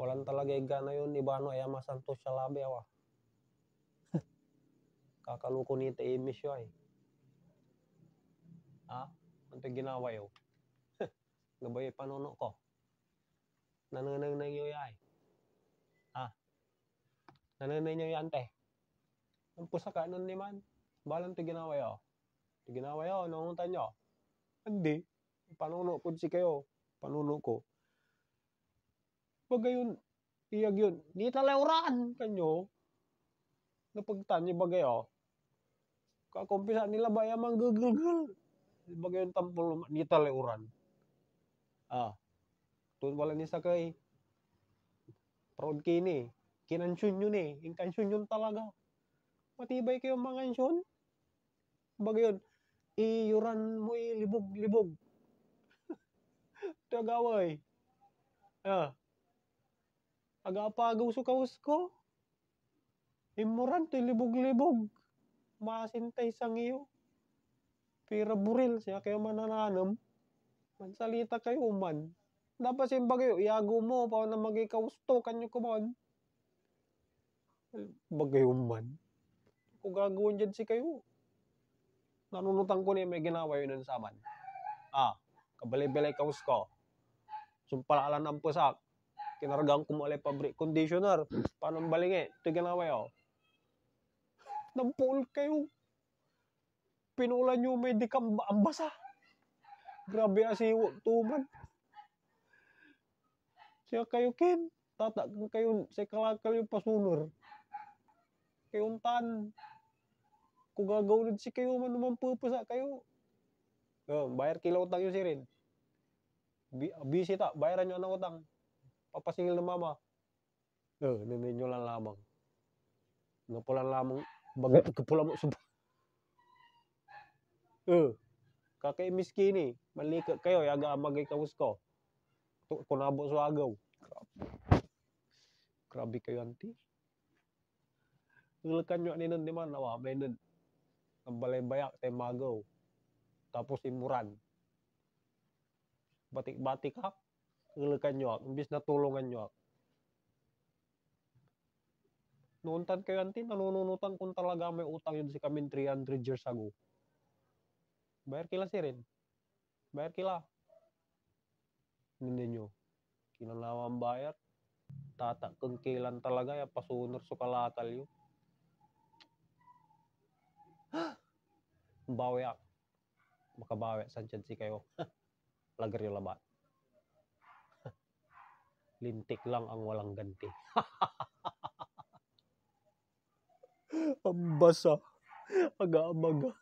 Walang talaga gana yun, ibano ay masantos siya labi awa. Kakaluko ni ita imis yun ay. Ha? Ano ginawa yun? Gabay panuno ko. Nananang na yun ay. Ha? Nananang nyo yan te. Ang pusaka nun ni man. Balang ito ginawa yun. Ito ginawa yun, nangungutan nyo. Hindi. Panuno po si kayo. Panuno ko. Bagayon, iyag yun. Di talawran kanyo. Napagtan niyo bagayo. Kakumpisa nila ba yung manggugulgul. Bagayon tampol di talawran. Ah. Tuon wala ni sa kay. Proud kini. Kinansyon yun eh. Inkansyon yun talaga. Matibay kayo mga ansyon. Bagayon, iyuran mo libog-libog. Tagaway. Ah. Agapagaw sukaws ko. Imuran to libog-libog. Masintay sang iyo. Pira buril siya kayo manananam. Mansalita kayo man. Dapat simba kayo, iago mo pa na magikausto kanyo kuman. Bagayo man. Kung gagawin dyan si kayo. Nanunutang ko niya may ginawa yun ng saman. Ah, kabalay-balay kaus ko. Sumpalalan ang pusak. Kinargang ko mo alay pabrik conditioner. Paano balingi? Ito ginawa yun. Nampul kayo. Pinulan nyo may di ambasa. Grabe asiwo. Tuman. Siya kayo kin. Tatak kayo. Sa kalakal yung pasunor. Kayong tan. Kung gagawin si kayo man naman pupasa kayo. Bayar kilo utang yun si Rin. Busy ta. Bayaran nyo ang utang. Papasingil na mama. Nanayin nyo lang lamang. Napulan lamang. Bagay kapula mo subang. Kakay miskini. Malika kayo. Yaga amagay kaus ko. Kunabo sa agaw. Grabe kayo anti. Ngulakan nyo ninan di man. Nawa. May nun. Ang balay-bayak. Tay magaw. Tapos imuran. Batik-batik hak. Ngulakan nyo. Imbis na tulungan nyo. Noontan kayo anti. Nanununutan kung talaga may utang yun si kamin 300 years ago. Bayar kila si Rin. Bayar kila. Hindi nyo. Kinalawang bayar. Tatak kung kailan talaga. Ya pasunor sa kalakal yun. Bawi ak. Makabawi. Sanchad si kayo. Lagar yung labat. Lintik lang ang walang ganti. Ang basa. Aga-amaga.